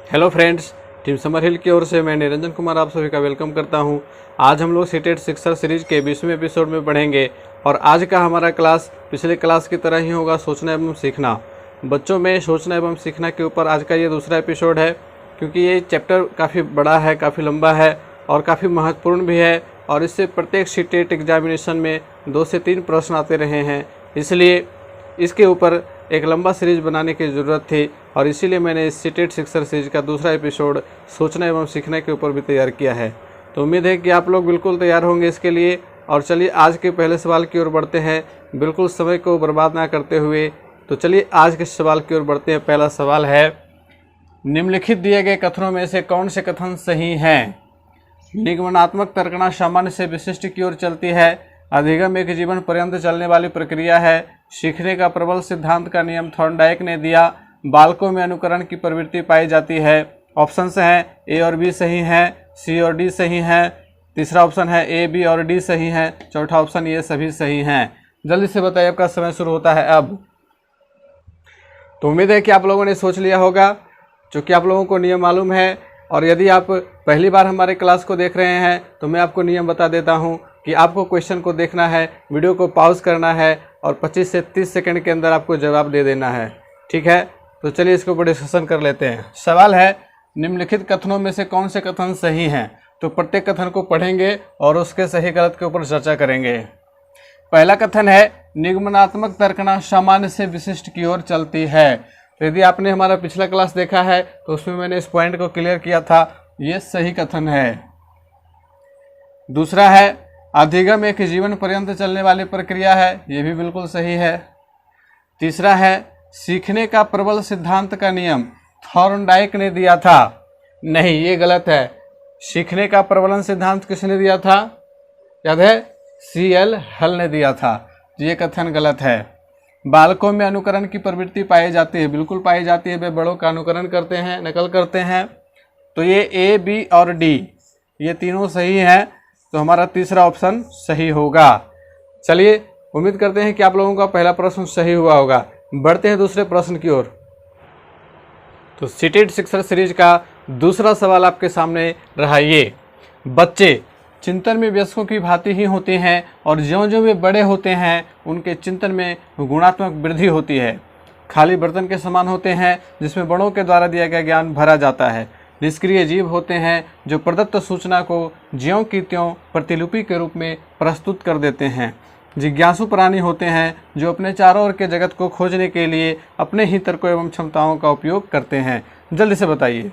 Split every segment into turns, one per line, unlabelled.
Hello friends, team summer हिल की ओर से मैं निरंजन कुमार आप सभी का वेलकम करता हूं। आज हम लोग सीटेट शिक्षक सीरीज के 20वें एपिसोड में पढ़ेंगे और आज का हमारा क्लास पिछले क्लास की तरह ही होगा, सोचना एवं सीखना। बच्चों में सोचना एवं सीखना के ऊपर आज का ये दूसरा एपिसोड है, क्योंकि ये चैप्टर काफ़ी बड़ा है, काफ़ी लंबा है और काफ़ी महत्वपूर्ण भी है और इससे प्रत्येक सीटेट एग्जामिनेशन में 2 से 3 प्रश्न आते रहे हैं। इसलिए इसके ऊपर एक लंबा सीरीज बनाने की ज़रूरत थी और इसीलिए मैंने इस सीटेट शिक्षक सीरीज का दूसरा एपिसोड सोचना एवं सीखने के ऊपर भी तैयार किया है। तो उम्मीद है कि आप लोग बिल्कुल तैयार होंगे इसके लिए। और चलिए आज के पहले सवाल की ओर बढ़ते हैं, बिल्कुल समय को बर्बाद ना करते हुए। तो चलिए आज के सवाल की ओर बढ़ते हैं। पहला सवाल है, निम्नलिखित दिए गए कथनों में से कौन से कथन सही हैं? निगमनात्मक तर्कना सामान्य से विशिष्ट की ओर चलती है। अधिगम एक जीवन पर्यंत चलने वाली प्रक्रिया है। सीखने का प्रबल सिद्धांत का नियम थॉर्नडाइक ने दिया। बालकों में अनुकरण की प्रवृत्ति पाई जाती है। ऑप्शंस हैं ए और बी सही हैं, सी और डी सही हैं। तीसरा ऑप्शन है ए, बी और डी सही हैं। चौथा ऑप्शन ये सभी सही हैं। जल्दी से बताइए, आपका समय शुरू होता है अब। तो उम्मीद है कि आप लोगों ने सोच लिया होगा, क्योंकि आप लोगों को नियम मालूम है। और यदि आप पहली बार हमारे क्लास को देख रहे हैं तो मैं आपको नियम बता देता हूं कि आपको क्वेश्चन को देखना है, वीडियो को पॉज करना है और 25 से 30 सेकंड के अंदर आपको जवाब दे देना है। ठीक है, तो चलिए इसके ऊपर डिस्कशन कर लेते हैं। सवाल है, निम्नलिखित कथनों में से कौन से कथन सही हैं? तो प्रत्येक कथन को पढ़ेंगे और उसके सही गलत के ऊपर चर्चा करेंगे। पहला कथन है, निगमनात्मक तर्कना सामान्य से विशिष्ट की ओर चलती है। तो यदि आपने हमारा पिछला क्लास देखा है तो उसमें मैंने इस पॉइंट को क्लियर किया था, ये सही कथन है। दूसरा है, अधिगम एक जीवन पर्यंत चलने वाली प्रक्रिया है, ये भी बिल्कुल सही है। तीसरा है, सीखने का प्रबल सिद्धांत का नियम थॉर्नडाइक ने दिया था, नहीं ये गलत है। सीखने का प्रबलन सिद्धांत किसने दिया था? याद है, CL हल ने दिया था। ये कथन गलत है। बालकों में अनुकरण की प्रवृत्ति पाई जाती है, बिल्कुल पाई जाती है। वे बड़ों का अनुकरण करते हैं, नकल करते हैं। तो ये ए, बी और डी ये तीनों सही हैं। तो हमारा तीसरा ऑप्शन सही होगा। चलिए उम्मीद करते हैं कि आप लोगों का पहला प्रश्न सही हुआ होगा। बढ़ते हैं दूसरे प्रश्न की ओर। तो सीटेट शिक्षक सीरीज का दूसरा सवाल आपके सामने रहा ये, बच्चे चिंतन में वयस्कों की भांति ही होते हैं और ज्यों ज्यों वे बड़े होते हैं उनके चिंतन में गुणात्मक वृद्धि होती है। खाली बर्तन के समान होते हैं जिसमें बड़ों के द्वारा दिया गया ज्ञान भरा जाता है। निष्क्रिय जीव होते हैं जो प्रदत्त सूचना को ज्यों की त्यों प्रतिलिपि के रूप में प्रस्तुत कर देते हैं। जिज्ञासु प्राणी होते हैं जो अपने चारों ओर के जगत को खोजने के लिए अपने ही तर्कों एवं क्षमताओं का उपयोग करते हैं। जल्दी से बताइए।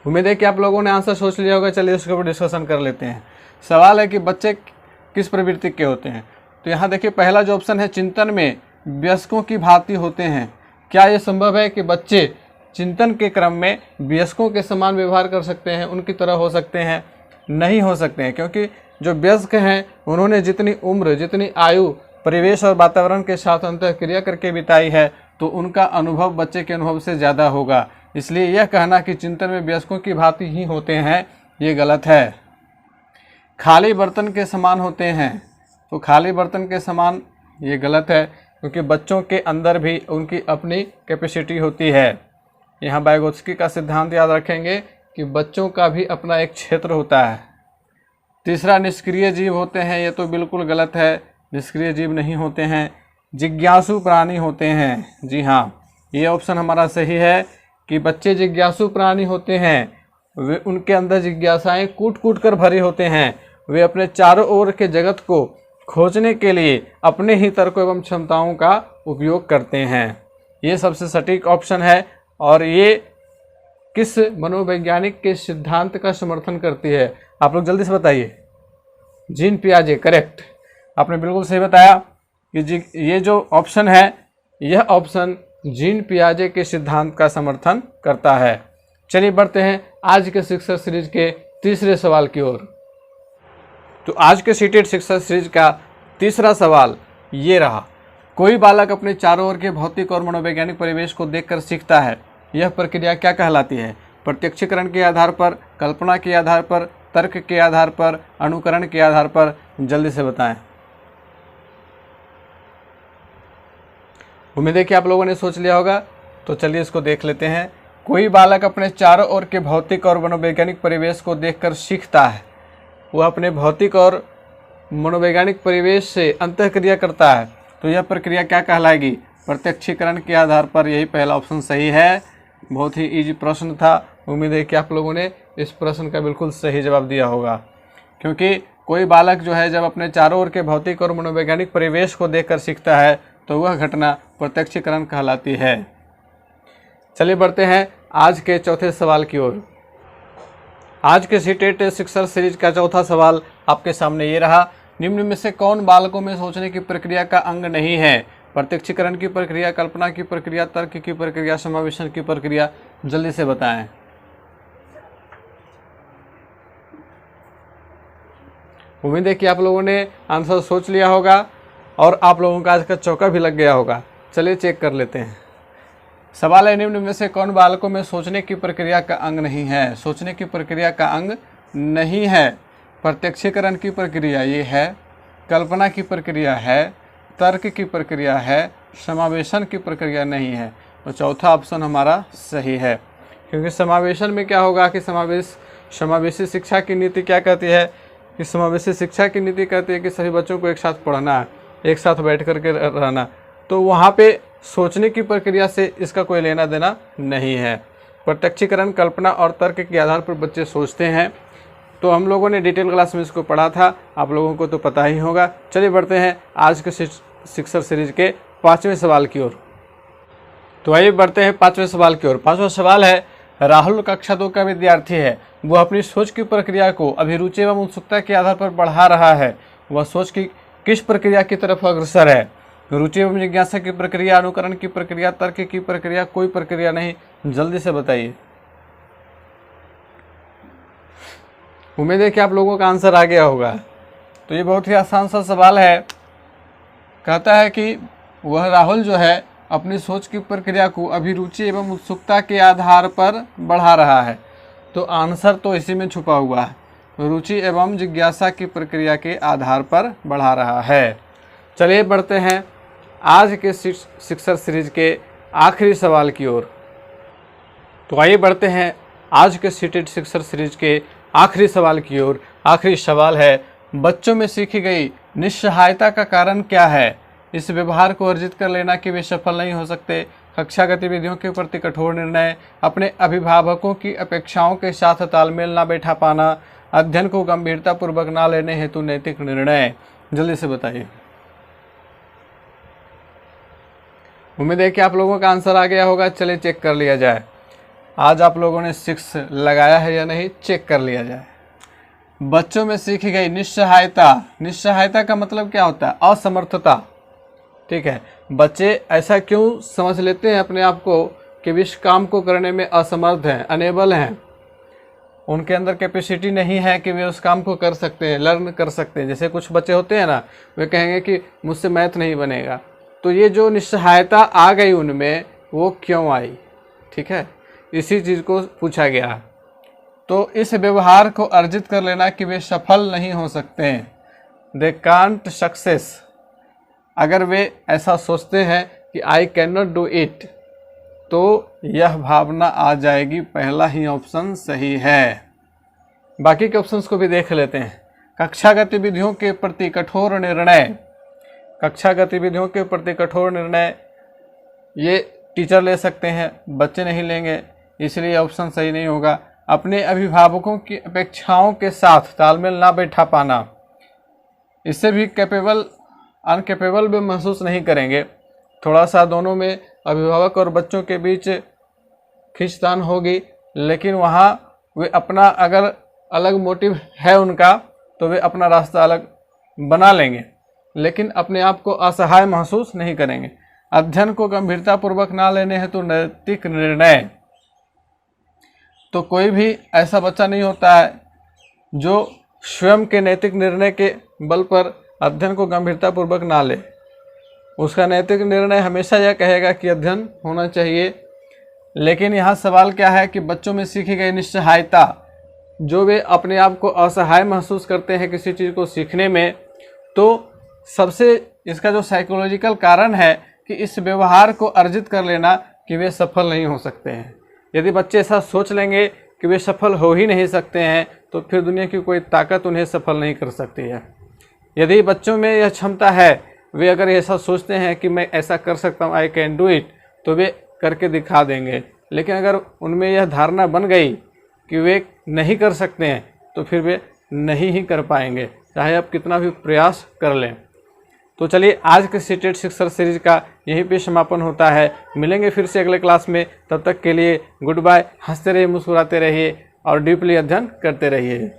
उम्मीद है कि आप लोगों ने आंसर सोच लिया होगा। चलिए उसके ऊपर डिस्कशन कर लेते हैं। सवाल है कि बच्चे किस प्रवृत्ति के होते हैं? तो यहाँ देखिए, पहला जो ऑप्शन है, चिंतन में वयस्कों की भांति होते हैं। क्या ये संभव है कि बच्चे चिंतन के क्रम में वयस्कों के समान व्यवहार कर सकते हैं, उनकी तरह हो सकते हैं? नहीं हो सकते हैं, क्योंकि जो वयस्क हैं उन्होंने जितनी उम्र, जितनी आयु परिवेश और वातावरण के साथ अंतःक्रिया करके बिताई है, तो उनका अनुभव बच्चे के अनुभव से ज़्यादा होगा। इसलिए यह कहना कि चिंतन में वयस्कों की भांति ही होते हैं, ये गलत है। खाली बर्तन के समान होते हैं, तो खाली बर्तन के समान ये गलत है, क्योंकि बच्चों के अंदर भी उनकी अपनी कैपेसिटी होती है। यहाँ वाइगोत्स्की का सिद्धांत याद रखेंगे कि बच्चों का भी अपना एक क्षेत्र होता है। तीसरा, निष्क्रिय जीव होते हैं, ये तो बिल्कुल गलत है। निष्क्रिय जीव नहीं होते हैं, जिज्ञासु प्राणी होते हैं। जी हाँ, ये ऑप्शन हमारा सही है कि बच्चे जिज्ञासु प्राणी होते हैं। वे, उनके अंदर जिज्ञासाएं कूट कूट कर भरी होते हैं। वे अपने चारों ओर के जगत को खोजने के लिए अपने ही तर्कों एवं क्षमताओं का उपयोग करते हैं। ये सबसे सटीक ऑप्शन है और ये किस मनोवैज्ञानिक के सिद्धांत का समर्थन करती है? आप लोग जल्दी से बताइए। जीन पियाजे, करेक्ट, आपने बिल्कुल सही बताया कि ये जो ऑप्शन है, यह ऑप्शन जीन पियाजे के सिद्धांत का समर्थन करता है। चलिए बढ़ते हैं आज के शिक्षक सीरीज के तीसरे सवाल की ओर। तो आज के सीटेट शिक्षक सीरीज का तीसरा सवाल ये रहा, कोई बालक अपने चारों ओर के भौतिक और मनोवैज्ञानिक परिवेश को देखकर सीखता है, यह प्रक्रिया क्या कहलाती है? प्रत्यक्षीकरण के आधार पर, कल्पना के आधार पर, तर्क के आधार पर, अनुकरण के आधार पर? जल्दी से बताएं। उम्मीद है कि आप लोगों ने सोच लिया होगा, तो चलिए इसको देख लेते हैं। कोई बालक अपने चारों ओर के भौतिक और मनोवैज्ञानिक परिवेश को देखकर सीखता है। वह अपने भौतिक और मनोवैज्ञानिक परिवेश से अंतःक्रिया करता है, तो यह प्रक्रिया क्या कहलाएगी? प्रत्यक्षीकरण के आधार पर। यही पहला ऑप्शन सही है। बहुत ही इजी प्रश्न था। उम्मीद है कि आप लोगों ने इस प्रश्न का बिल्कुल सही जवाब दिया होगा, क्योंकि कोई बालक जो है जब अपने चारों ओर के भौतिक और मनोवैज्ञानिक परिवेश को देखकर सीखता है तो वह घटना प्रत्यक्षीकरण कहलाती है। चलिए बढ़ते हैं आज के चौथे सवाल की ओर। आज के सीटेट शिक्षण सीरीज का चौथा सवाल आपके सामने ये रहा। निम्न में से कौन बालकों में सोचने की प्रक्रिया का अंग नहीं है? प्रत्यक्षीकरण की प्रक्रिया, कल्पना की प्रक्रिया, तर्क की प्रक्रिया, समावेशन की प्रक्रिया। जल्दी से बताएं। उम्मीद है कि आप लोगों ने आंसर सोच लिया होगा और आप लोगों का आज का चौका भी लग गया होगा। चलिए चेक कर लेते हैं। सवाल है, निम्न में से कौन बालकों में सोचने की प्रक्रिया का अंग नहीं है? सोचने की प्रक्रिया का अंग नहीं है। प्रत्यक्षीकरण की प्रक्रिया ये है, कल्पना की प्रक्रिया है, तर्क की प्रक्रिया है, समावेशन की प्रक्रिया नहीं है। तो चौथा ऑप्शन हमारा सही है, क्योंकि समावेशन में क्या होगा कि समावेशी शिक्षा की नीति क्या कहती है कि समावेशी शिक्षा की नीति कहती है कि सभी बच्चों को एक साथ पढ़ना है, एक साथ बैठ कर के रहना। तो वहाँ पे सोचने की प्रक्रिया से इसका कोई लेना देना नहीं है। प्रत्यक्षीकरण, कल्पना और तर्क के आधार पर बच्चे सोचते हैं। तो हम लोगों ने डिटेल क्लास में इसको पढ़ा था, आप लोगों को तो पता ही होगा। चलिए बढ़ते हैं आज के शिक्षण सीरीज के 5वें सवाल की ओर। तो आइए बढ़ते हैं 5वें सवाल की ओर। 5वां सवाल है, राहुल कक्षा 2 का विद्यार्थी है। वह अपनी सोच की प्रक्रिया को अभिरुचि एवं उत्सुकता के आधार पर बढ़ा रहा है। वह सोच की किस प्रक्रिया की तरफ अग्रसर है? रुचि एवं जिज्ञासा की प्रक्रिया, अनुकरण की प्रक्रिया, तर्क की प्रक्रिया, कोई प्रक्रिया नहीं। जल्दी से बताइए। उम्मीद है कि आप लोगों का आंसर आ गया होगा। तो ये बहुत ही आसान सा सवाल है। कहता है कि वह राहुल जो है अपनी सोच की प्रक्रिया को अभिरुचि एवं उत्सुकता के आधार पर बढ़ा रहा है। तो आंसर तो इसी में छुपा हुआ है, रुचि एवं जिज्ञासा की प्रक्रिया के आधार पर बढ़ा रहा है। चलिए बढ़ते हैं आज के शिक्षण सीरीज के आखिरी सवाल की ओर। तो आइए बढ़ते हैं आज के सीटेट शिक्षण सीरीज के आखिरी सवाल की ओर। आखिरी सवाल है, बच्चों में सीखी गई निस्सहायता का कारण क्या है? इस व्यवहार को अर्जित कर लेना कि वे सफल नहीं हो सकते, कक्षा गतिविधियों के प्रति कठोर निर्णय, अपने अभिभावकों की अपेक्षाओं के साथ तालमेल ना बैठा पाना, अध्ययन को गंभीरतापूर्वक ना लेने हेतु नैतिक निर्णय। जल्दी से बताइए। उम्मीद है कि आप लोगों का आंसर आ गया होगा। चलिए चेक कर लिया जाए, आज आप लोगों ने 6 लगाया है या नहीं, चेक कर लिया जाए। बच्चों में सीखी गई निस्सहायता। निस्सहायता का मतलब क्या होता है? असमर्थता। ठीक है, बच्चे ऐसा क्यों समझ लेते हैं अपने आप को कि वे इस काम को करने में असमर्थ हैं, अनेबल हैं, उनके अंदर कैपेसिटी नहीं है कि वे उस काम को कर सकते हैं, लर्न कर सकते हैं। जैसे कुछ बच्चे होते हैं ना, वे कहेंगे कि मुझसे मैथ नहीं बनेगा। तो ये जो निस्सहायता आ गई उनमें, वो क्यों आई? ठीक है, इसी चीज़ को पूछा गया। तो इस व्यवहार को अर्जित कर लेना कि वे सफल नहीं हो सकते हैं, दे कांट सक्सेस। अगर वे ऐसा सोचते हैं कि I can not do it, तो यह भावना आ जाएगी। पहला ही ऑप्शन सही है। बाकी के ऑप्शंस को भी देख लेते हैं। कक्षा गतिविधियों के प्रति कठोर निर्णय। कक्षा गतिविधियों के प्रति कठोर निर्णय ये टीचर ले सकते हैं, बच्चे नहीं लेंगे, इसलिए ऑप्शन सही नहीं होगा। अपने अभिभावकों की अपेक्षाओं के साथ तालमेल ना बैठा पाना, इससे भी अनकेपेबल भी महसूस नहीं करेंगे। थोड़ा सा दोनों में अभिभावक और बच्चों के बीच खींचतान होगी, लेकिन वहाँ वे अपना अगर अलग मोटिव है उनका, तो वे अपना रास्ता अलग बना लेंगे, लेकिन अपने आप को असहाय महसूस नहीं करेंगे। अध्ययन को गंभीरतापूर्वक ना लेने हेतु नैतिक निर्णय। तो कोई भी ऐसा बच्चा नहीं होता है जो स्वयं के नैतिक निर्णय के बल पर अध्ययन को गंभीरतापूर्वक ना ले। उसका नैतिक निर्णय हमेशा यह कहेगा कि अध्ययन होना चाहिए। लेकिन यहाँ सवाल क्या है कि बच्चों में सीखी गई निस्सहायता, जो वे अपने आप को असहाय महसूस करते हैं किसी चीज़ को सीखने में, तो सबसे इसका जो साइकोलॉजिकल कारण है कि इस व्यवहार को अर्जित कर लेना कि वे सफल नहीं हो सकते हैं। यदि बच्चे ऐसा सोच लेंगे कि वे सफल हो ही नहीं सकते हैं तो फिर दुनिया की कोई ताकत उन्हें सफल नहीं कर सकती है। यदि बच्चों में यह क्षमता है, वे अगर ऐसा सोचते हैं कि मैं ऐसा कर सकता हूँ, आई कैन डू इट, तो वे करके दिखा देंगे। लेकिन अगर उनमें यह धारणा बन गई कि वे नहीं कर सकते हैं तो फिर वे नहीं ही कर पाएंगे, चाहे आप कितना भी प्रयास कर लें। तो चलिए, आज के सीटेट शिक्षक सीरीज का यहीं पे समापन होता है। मिलेंगे फिर से अगले क्लास में, तब तक के लिए गुड बाय। हंसते रहिए, मुस्कुराते रहिए और डीपली अध्ययन करते रहिए।